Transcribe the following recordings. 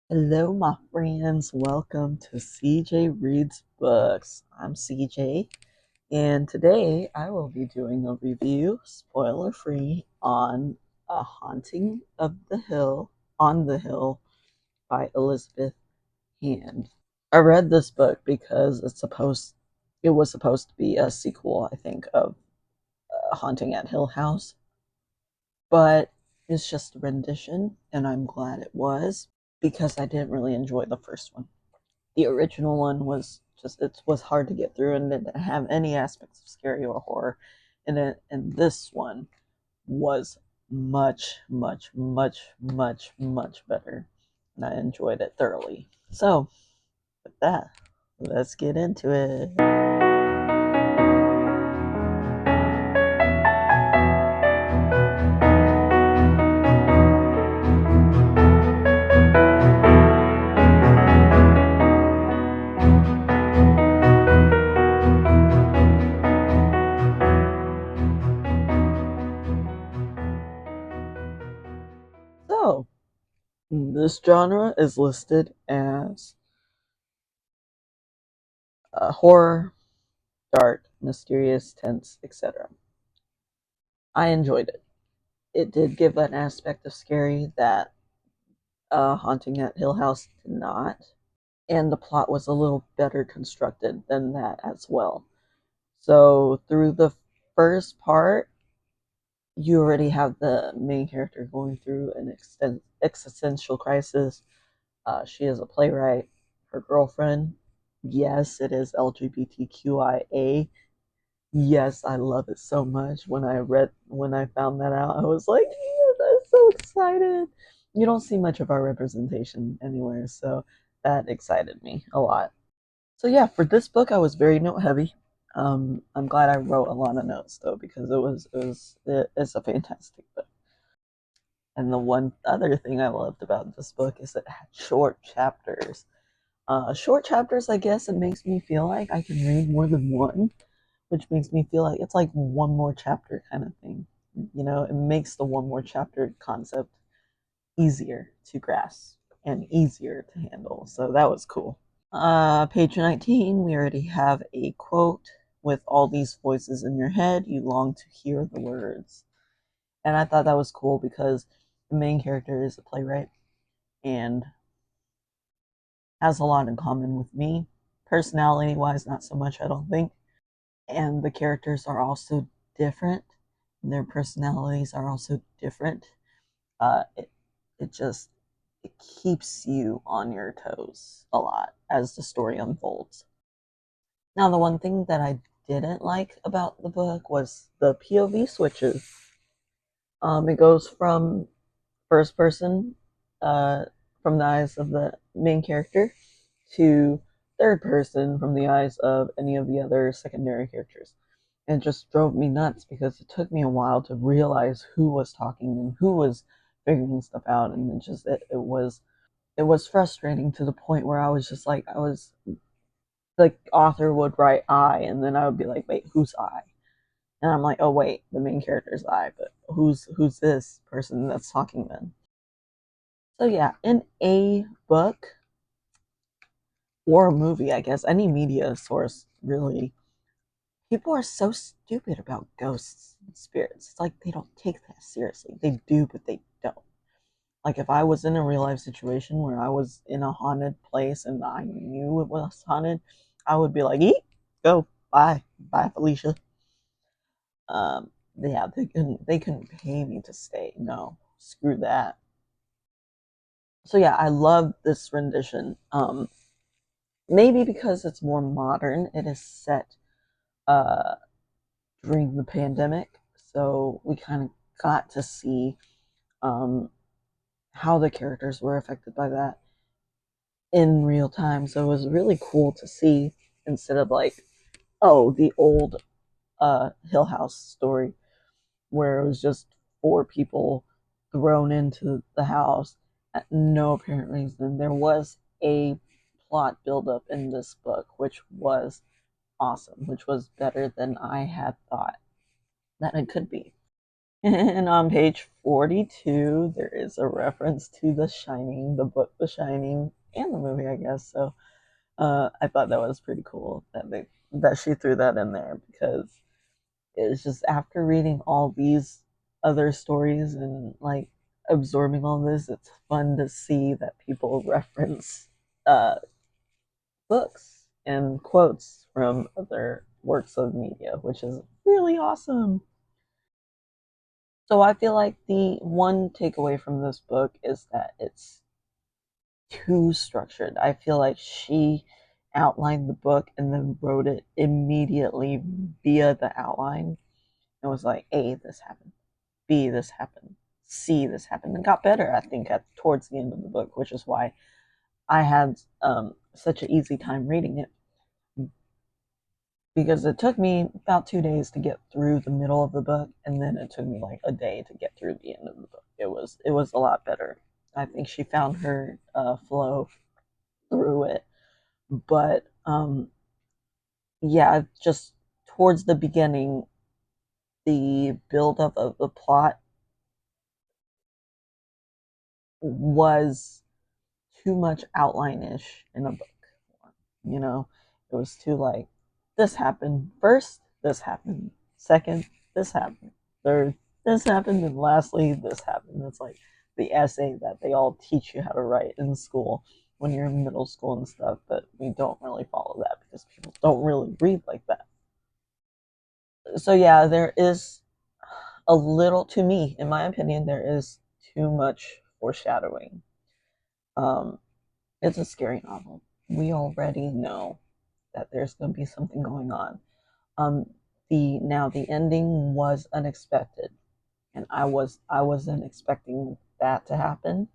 Hello, my friends. Welcome to CJ Reads Books. I'm CJ, and today I will be doing a review, spoiler free, on A Haunting of the Hill, On the Hill by Elizabeth Hand. I read this book because it was supposed to be a sequel, I think, of Haunting at Hill House, but it's just a rendition, and I'm glad it was because I didn't really enjoy the first one. The original one was just it was hard to get through and didn't have any aspects of scary or horror in it, and this one was much better, and I enjoyed it thoroughly. So with that, let's get into it. So this genre is listed as horror, dark, mysterious, tense, etc. I enjoyed it. It did give an aspect of scary that Haunting at Hill House did not, and the plot was a little better constructed than that as well. So through the first part, you already have the main character going through an existential crisis. She is a playwright. Her girlfriend, yes, it is LGBTQIA. Yes, I love it so much. When I found that out, I was like, yes, I'm so excited. You don't see much of our representation anywhere, so that excited me a lot. So yeah, for this book, I was very note heavy. I'm glad I wrote a lot of notes though because it's a fantastic book. And the one other thing I loved about this book is it had short chapters. Short chapters, I guess, it makes me feel like I can read more than one, which makes me feel like it's like one more chapter kind of thing. You know, it makes the one more chapter concept easier to grasp and easier to handle. So that was cool. Page 19, we already have a quote with all these voices in your head, you long to hear the words. And I thought that was cool because the main character is a playwright and has a lot in common with me. Personality wise, not so much, I don't think. And the characters are also different. And their personalities are also different. It it just it keeps you on your toes a lot as the story unfolds. Now, the one thing that I didn't like about the book was the POV switches. It goes from first person, uh, from the eyes of the main character, to third person from the eyes of any of the other secondary characters. And it just drove me nuts because it took me a while to realize who was talking and who was figuring stuff out, and it was frustrating to the point where I was just like I was like author would write I, and then I would be like, wait, who's I? And I'm like, oh wait, the main character's I, but who's this person that's talking then? So yeah, in a book or a movie, I guess any media source really, people are so stupid about ghosts and spirits. It's like they don't take that seriously. They do, but they don't. Like if I was in a real life situation where I was in a haunted place and I knew it was haunted, I would be like, eat, go, bye, Felicia. Yeah, they couldn't pay me to stay. No, screw that. So yeah, I love this rendition. Maybe because it's more modern, it is set uh during the pandemic, so we kind of got to see um how the characters were affected by that in real time. So it was really cool to see instead of like, oh, the old Hill House story where it was just four people thrown into the house at no apparent reason. There was a plot buildup in this book, which was awesome, which was better than I had thought that it could be. And on page 42, there is a reference to The Shining, the book The Shining, and the movie, I guess. So I thought that was pretty cool that she threw that in there, because it was just after reading all these other stories and like absorbing all this, it's fun to see that people reference uh, books and quotes from other works of media, which is really awesome. So I feel like the one takeaway from this book is that it's too structured. I feel like she outlined the book and then wrote it immediately via the outline and was like, A, this happened. B, this happened. C, this happened. And got better, I think, at towards the end of the book, which is why I had such an easy time reading it, because it took me about 2 days to get through the middle of the book, and then it took me like a day to get through the end of the book. It was a lot better. I think she found her flow through it, but yeah, just towards the beginning, the buildup of the plot was too much outline-ish in a book. You know, it was too like, this happened first, this happened second, this happened third, this happened, and lastly this happened. It's like the essay that they all teach you how to write in school when you're in middle school and stuff, but we don't really follow that because people don't really read like that. So yeah, there is a little, to me, in my opinion, there is too much foreshadowing. um it's a scary novel. We already know that there's going to be something going on. Um, the ending was unexpected, and I wasn't expecting that to happen.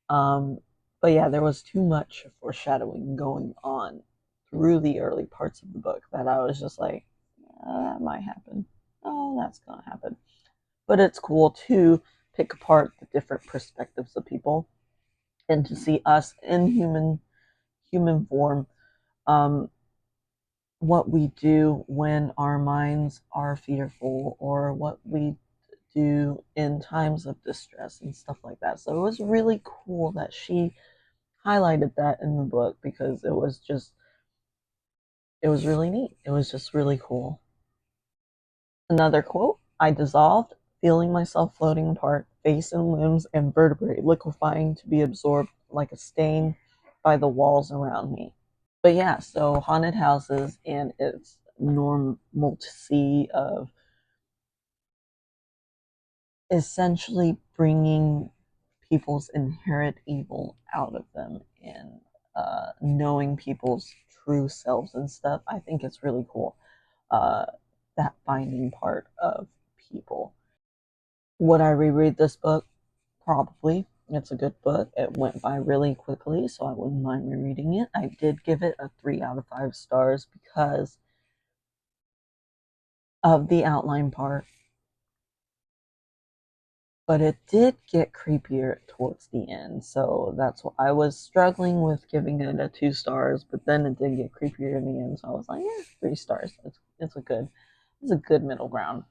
Um, but yeah, there was too much foreshadowing going on through the early parts of the book that I was just like, that might happen. Oh, that's gonna happen. But it's cool to pick apart the different perspectives of people and to see us in human form, um, what we do when our minds are fearful, or what we do in times of distress and stuff like that. So it was really cool that she highlighted that in the book, because it was really neat. It was just really cool. Another quote: I dissolved, feeling myself floating apart, face and limbs and vertebrae liquefying to be absorbed like a stain by the walls around me. But yeah, so haunted houses and its normalcy of essentially bringing people's inherent evil out of them, and knowing people's true selves and stuff. I think it's really cool. Uh, that finding part of people. Would I reread this book? Probably. It's a good book. It went by really quickly, so I wouldn't mind rereading it. I did give it a 3 out of 5 stars because of the outline part, but it did get creepier towards the end. So that's what I was struggling with, giving it a 2 stars, but then it did get creepier in the end. So I was like, yeah, 3 stars. It's a good middle ground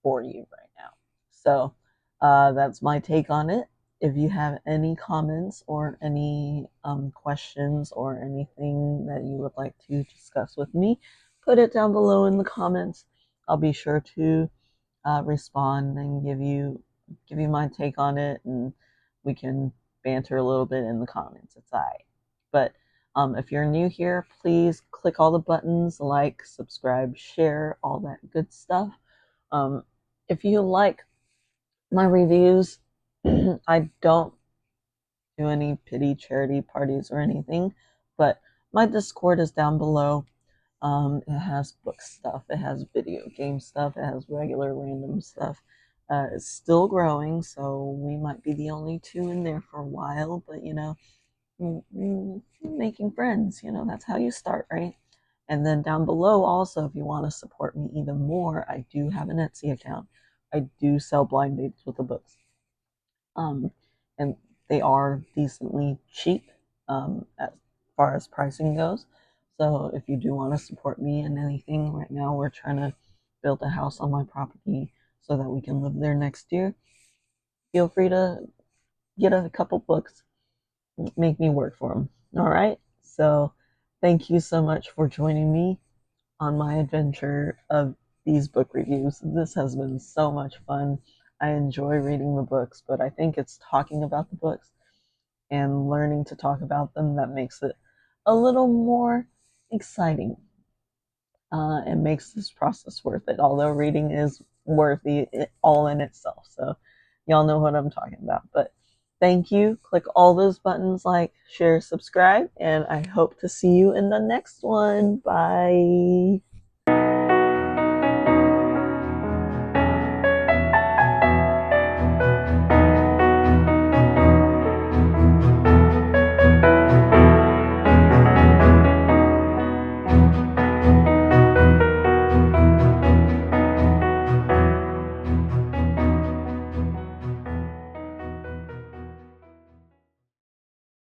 for you right now. So that's my take on it. If you have any comments or any questions or anything that you would like to discuss with me, put it down below in the comments. I'll be sure to respond and give you my take on it, and we can banter a little bit in the comments. It's alright. But if you're new here, please click all the buttons, like, subscribe, share, all that good stuff. Um, if you like my reviews, I don't do any pity charity parties or anything, but my Discord is down below. It has book stuff, it has video game stuff, it has regular random stuff. It's still growing, so we might be the only two in there for a while, but making friends, that's how you start, right? And then down below, also, if you want to support me even more, I do have an Etsy account. I do sell blind dates with the books. Um, and they are decently cheap as far as pricing goes. So if you do want to support me in anything, right now we're trying to build a house on my property. so that we can live there next year, feel free to get a couple books, make me work for them. All right. So thank you so much for joining me on my adventure of these book reviews. This has been so much fun. I enjoy reading the books, but I think it's talking about the books and learning to talk about them that makes it a little more exciting. It makes this process worth it, although reading is worthy all in itself. So, y'all know what I'm talking about. But thank you. Click all those buttons like, share, subscribe, and I hope to see you in the next one. Bye.